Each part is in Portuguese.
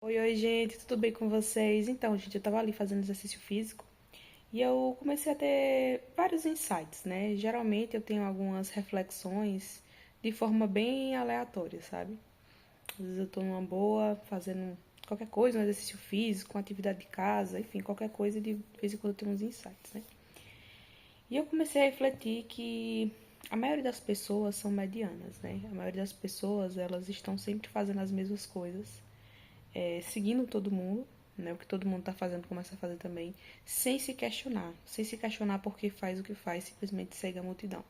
Oi, gente, tudo bem com vocês? Então, gente, eu tava ali fazendo exercício físico e eu comecei a ter vários insights, né? Geralmente eu tenho algumas reflexões de forma bem aleatória, sabe? Às vezes eu tô numa boa, fazendo qualquer coisa, um exercício físico, uma atividade de casa, enfim, qualquer coisa, de vez em quando eu tenho uns insights, né? E eu comecei a refletir que a maioria das pessoas são medianas, né? A maioria das pessoas, elas estão sempre fazendo as mesmas coisas, seguindo todo mundo, né? O que todo mundo está fazendo, começa a fazer também, sem se questionar por que faz o que faz, simplesmente segue a multidão.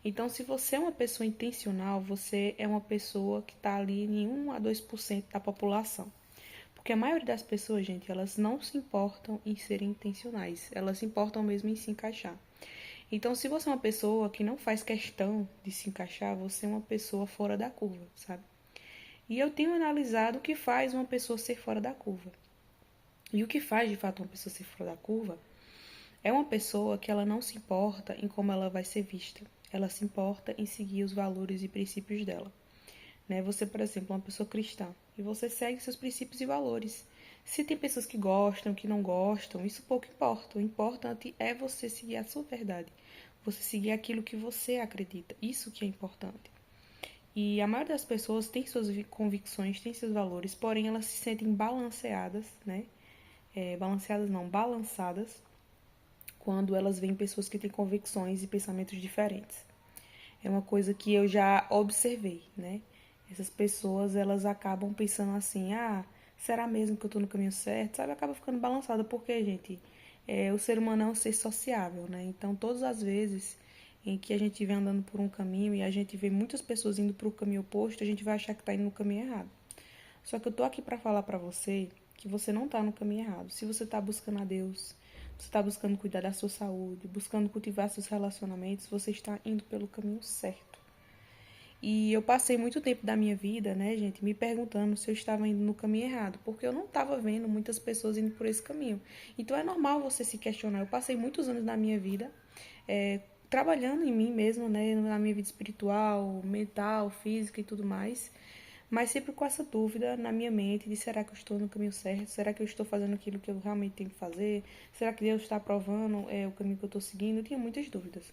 Então, se você é uma pessoa intencional, você é uma pessoa que está ali em 1 a 2% da população. Porque a maioria das pessoas, gente, elas não se importam em serem intencionais, elas se importam mesmo em se encaixar. Então, se você é uma pessoa que não faz questão de se encaixar, você é uma pessoa fora da curva, sabe? E eu tenho analisado o que faz uma pessoa ser fora da curva. E o que faz de fato uma pessoa ser fora da curva é uma pessoa que ela não se importa em como ela vai ser vista. Ela se importa em seguir os valores e princípios dela. Né? Você, por exemplo, é uma pessoa cristã e você segue seus princípios e valores. Se tem pessoas que gostam, que não gostam, isso pouco importa. O importante é você seguir a sua verdade. Você seguir aquilo que você acredita. Isso que é importante. E a maioria das pessoas tem suas convicções, tem seus valores, porém elas se sentem balanceadas, né? Balanceadas não, balançadas, quando elas veem pessoas que têm convicções e pensamentos diferentes. É uma coisa que eu já observei, né? Essas pessoas, elas acabam pensando assim, será mesmo que eu tô no caminho certo? Sabe, acaba ficando balançada, porque, gente, o ser humano é um ser sociável, né? Então, todas as vezes em que a gente vem andando por um caminho e a gente vê muitas pessoas indo para o caminho oposto, a gente vai achar que tá indo no caminho errado. Só que eu tô aqui para falar para você que você não tá no caminho errado. Se você tá buscando a Deus, você tá buscando cuidar da sua saúde, buscando cultivar seus relacionamentos, você está indo pelo caminho certo. E eu passei muito tempo da minha vida, né, gente, me perguntando se eu estava indo no caminho errado, porque eu não estava vendo muitas pessoas indo por esse caminho. Então é normal você se questionar. Eu passei muitos anos da minha vida trabalhando em mim mesmo, né, na minha vida espiritual, mental, física e tudo mais, mas sempre com essa dúvida na minha mente de será que eu estou no caminho certo? Será que eu estou fazendo aquilo que eu realmente tenho que fazer? Será que Deus está aprovando o caminho que eu estou seguindo? Eu tinha muitas dúvidas.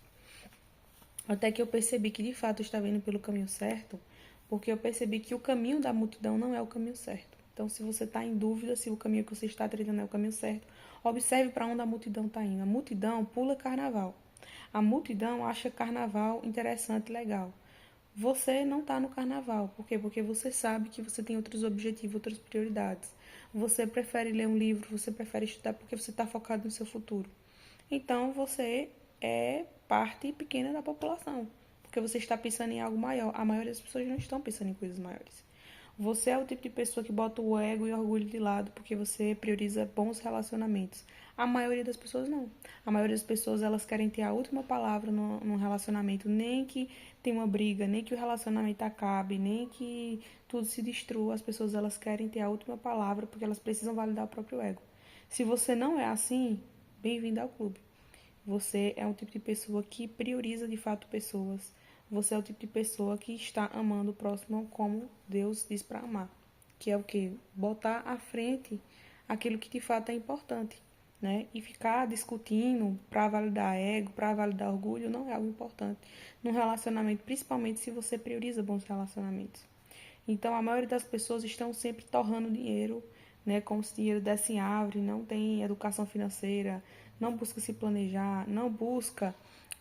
Até que eu percebi que de fato eu estava indo pelo caminho certo, porque eu percebi que o caminho da multidão não é o caminho certo. Então, se você está em dúvida se o caminho que você está trilhando é o caminho certo, observe para onde a multidão está indo. A multidão pula carnaval. A multidão acha carnaval interessante, legal. Você não está no carnaval. Por quê? Porque você sabe que você tem outros objetivos, outras prioridades. Você prefere ler um livro, você prefere estudar porque você está focado no seu futuro. Então você é parte pequena da população, porque você está pensando em algo maior. A maioria das pessoas não estão pensando em coisas maiores. Você é o tipo de pessoa que bota o ego e o orgulho de lado porque você prioriza bons relacionamentos. A maioria das pessoas não. A maioria das pessoas, elas querem ter a última palavra no relacionamento, nem que tenha uma briga, nem que o relacionamento acabe, nem que tudo se destrua. As pessoas, elas querem ter a última palavra porque elas precisam validar o próprio ego. Se você não é assim, bem-vindo ao clube. Você é um tipo de pessoa que prioriza de fato pessoas. Você é o tipo de pessoa que está amando o próximo como Deus diz para amar. Que é o quê? Botar à frente aquilo que de fato é importante. Né? E ficar discutindo para validar ego, para validar orgulho, não é algo importante. Num relacionamento, principalmente se você prioriza bons relacionamentos. Então, a maioria das pessoas estão sempre torrando dinheiro, né, como se dinheiro desse em árvore, não tem educação financeira, não busca se planejar, não busca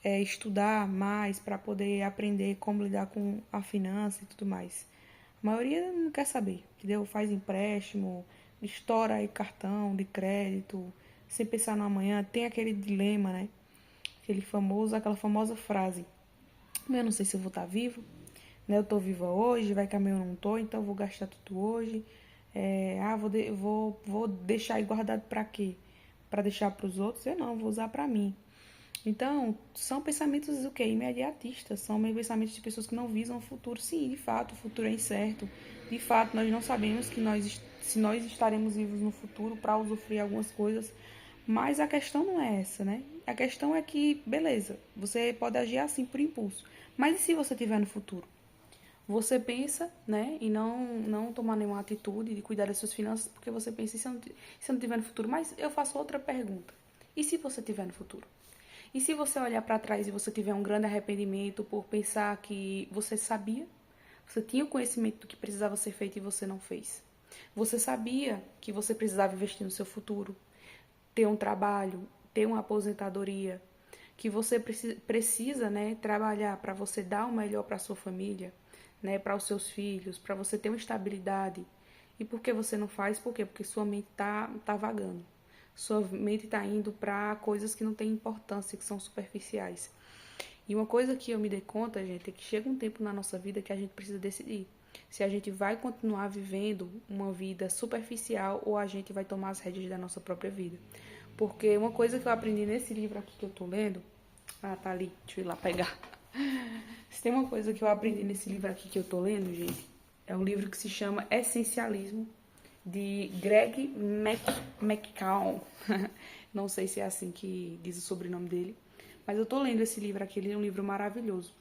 estudar mais para poder aprender como lidar com a finança e tudo mais. A maioria não quer saber, entendeu? Faz empréstimo, estoura aí cartão de crédito, sem pensar no amanhã, tem aquele dilema, né? Aquela famosa frase: eu não sei se eu vou estar vivo, né? Eu tô viva hoje, vai que amanhã eu não tô, então eu vou gastar tudo hoje. Vou deixar aí guardado para quê? Para deixar para os outros? Eu não, vou usar para mim. Então, são pensamentos o quê? Imediatistas, são pensamentos de pessoas que não visam o futuro. Sim, de fato, o futuro é incerto. De fato, nós não sabemos se nós estaremos vivos no futuro para usufruir algumas coisas. Mas a questão não é essa, né? A questão é que, beleza, você pode agir assim por impulso. Mas e se você estiver no futuro? Você pensa, né, em não tomar nenhuma atitude de cuidar das suas finanças, porque você pensa, se eu não tiver no futuro? Mas eu faço outra pergunta. E se você tiver no futuro? E se você olhar para trás e você tiver um grande arrependimento por pensar que você sabia, você tinha o conhecimento do que precisava ser feito e você não fez? Você sabia que você precisava investir no seu futuro, ter um trabalho, ter uma aposentadoria, que você precisa, né, trabalhar para você dar o melhor para sua família, né, para os seus filhos, para você ter uma estabilidade. E por que você não faz? Por quê? Porque sua mente tá vagando. Sua mente está indo para coisas que não têm importância, que são superficiais. E uma coisa que eu me dei conta, gente, é que chega um tempo na nossa vida que a gente precisa decidir se a gente vai continuar vivendo uma vida superficial ou a gente vai tomar as rédeas da nossa própria vida. Porque uma coisa que eu aprendi nesse livro aqui que eu tô lendo, tá ali, deixa eu ir lá pegar. Se tem uma coisa que eu aprendi nesse livro aqui que eu tô lendo, gente, é um livro que se chama Essencialismo, de Greg McCall. Não sei se é assim que diz o sobrenome dele, mas eu tô lendo esse livro aqui, ele é um livro maravilhoso.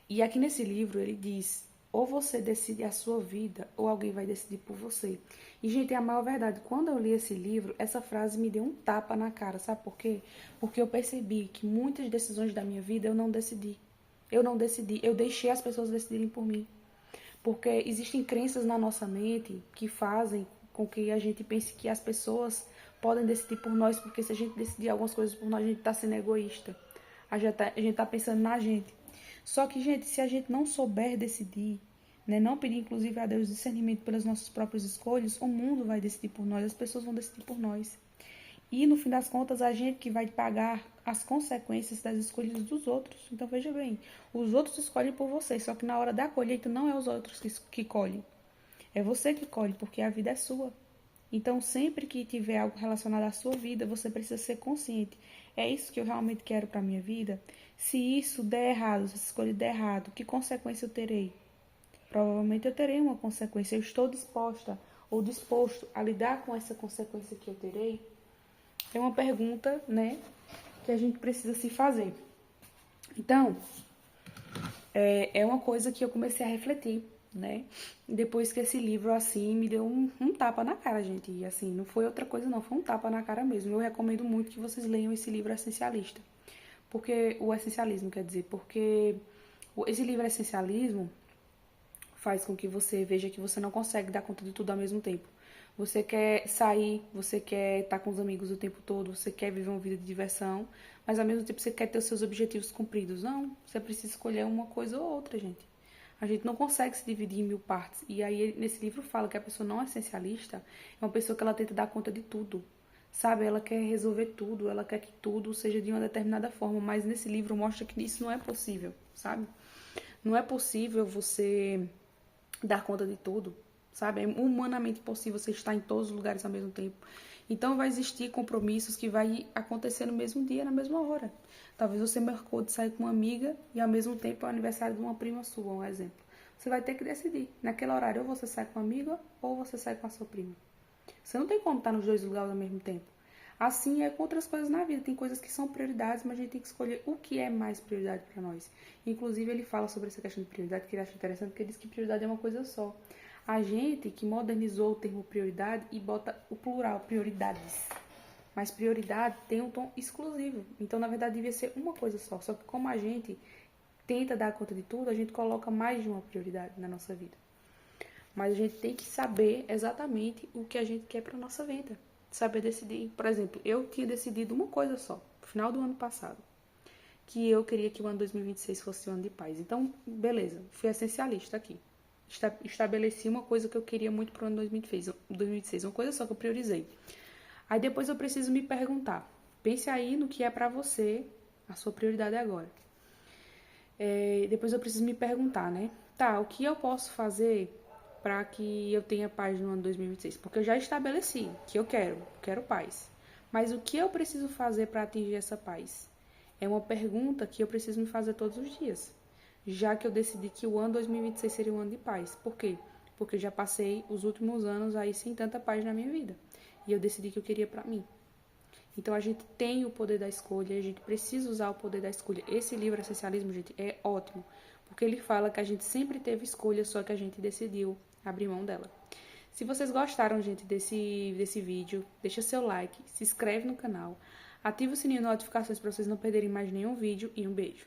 E aqui nesse livro ele diz: ou você decide a sua vida, ou alguém vai decidir por você. E, gente, é a maior verdade. Quando eu li esse livro, essa frase me deu um tapa na cara. Sabe por quê? Porque eu percebi que muitas decisões da minha vida eu não decidi. Eu não decidi. Eu deixei as pessoas decidirem por mim. Porque existem crenças na nossa mente que fazem com que a gente pense que as pessoas podem decidir por nós, porque se a gente decidir algumas coisas por nós, a gente está sendo egoísta. A gente tá pensando na gente. Só que, gente, se a gente não souber decidir, né, não pedir inclusive a Deus discernimento pelas nossas próprias escolhas, o mundo vai decidir por nós, as pessoas vão decidir por nós. E no fim das contas, a gente que vai pagar as consequências das escolhas dos outros. Então veja bem, os outros escolhem por você, só que na hora da colheita não é os outros que colhem. É você que colhe, porque a vida é sua. Então, sempre que tiver algo relacionado à sua vida, você precisa ser consciente. É isso que eu realmente quero para minha vida? Se isso der errado, se essa escolha der errado, que consequência eu terei? Provavelmente eu terei uma consequência. Eu estou disposta ou disposto a lidar com essa consequência que eu terei? É uma pergunta, né, que a gente precisa se fazer. Então, é uma coisa que eu comecei a refletir, né? Depois que esse livro, assim, me deu um tapa na cara, gente. E, assim, não foi outra coisa, não. Foi um tapa na cara mesmo. Eu recomendo muito que vocês leiam esse livro Essencialista. Porque o essencialismo, quer dizer, porque esse livro Essencialismo faz com que você veja que você não consegue dar conta de tudo ao mesmo tempo. Você quer sair, você quer estar com os amigos o tempo todo, você quer viver uma vida de diversão, mas ao mesmo tempo você quer ter os seus objetivos cumpridos. Não, você precisa escolher uma coisa ou outra, gente. A gente não consegue se dividir em mil partes. E aí, nesse livro fala que a pessoa não essencialista é uma pessoa que ela tenta dar conta de tudo. Sabe? Ela quer resolver tudo, ela quer que tudo seja de uma determinada forma. Mas nesse livro mostra que isso não é possível, sabe? Não é possível você dar conta de tudo, sabe? É humanamente impossível você estar em todos os lugares ao mesmo tempo. Então vai existir compromissos que vai acontecer no mesmo dia, na mesma hora. Talvez você marcou de sair com uma amiga e ao mesmo tempo é o aniversário de uma prima sua, um exemplo. Você vai ter que decidir. Naquele horário, ou você sai com uma amiga ou você sai com a sua prima. Você não tem como estar nos dois lugares ao mesmo tempo. Assim é com outras coisas na vida. Tem coisas que são prioridades, mas a gente tem que escolher o que é mais prioridade para nós. Inclusive, ele fala sobre essa questão de prioridade, que ele acha interessante, porque ele diz que prioridade é uma coisa só. A gente que modernizou o termo prioridade e bota o plural, prioridades. Mas prioridade tem um tom exclusivo. Então, na verdade, devia ser uma coisa só. Só que como a gente tenta dar conta de tudo, a gente coloca mais de uma prioridade na nossa vida. Mas a gente tem que saber exatamente o que a gente quer para nossa vida. Saber decidir. Por exemplo, eu tinha decidido uma coisa só, no final do ano passado. Que eu queria que o ano 2026 fosse um ano de paz. Então, beleza, fui essencialista aqui. Estabeleci uma coisa que eu queria muito para o ano 2026. Uma coisa só que eu priorizei. Aí depois eu preciso me perguntar. Pense aí no que é para você a sua prioridade agora. Depois eu preciso me perguntar, né? Tá, o que eu posso fazer para que eu tenha paz no ano 2026? Porque eu já estabeleci que eu quero paz. Mas o que eu preciso fazer para atingir essa paz? É uma pergunta que eu preciso me fazer todos os dias. Já que eu decidi que o ano 2026 seria um ano de paz. Por quê? Porque eu já passei os últimos anos aí sem tanta paz na minha vida. E eu decidi que eu queria para mim. Então a gente tem o poder da escolha, a gente precisa usar o poder da escolha. Esse livro Essencialismo, gente, é ótimo, porque ele fala que a gente sempre teve escolha, só que a gente decidiu abrir mão dela. Se vocês gostaram, gente, desse vídeo, deixa seu like, se inscreve no canal, ativa o sininho de notificações para vocês não perderem mais nenhum vídeo e um beijo.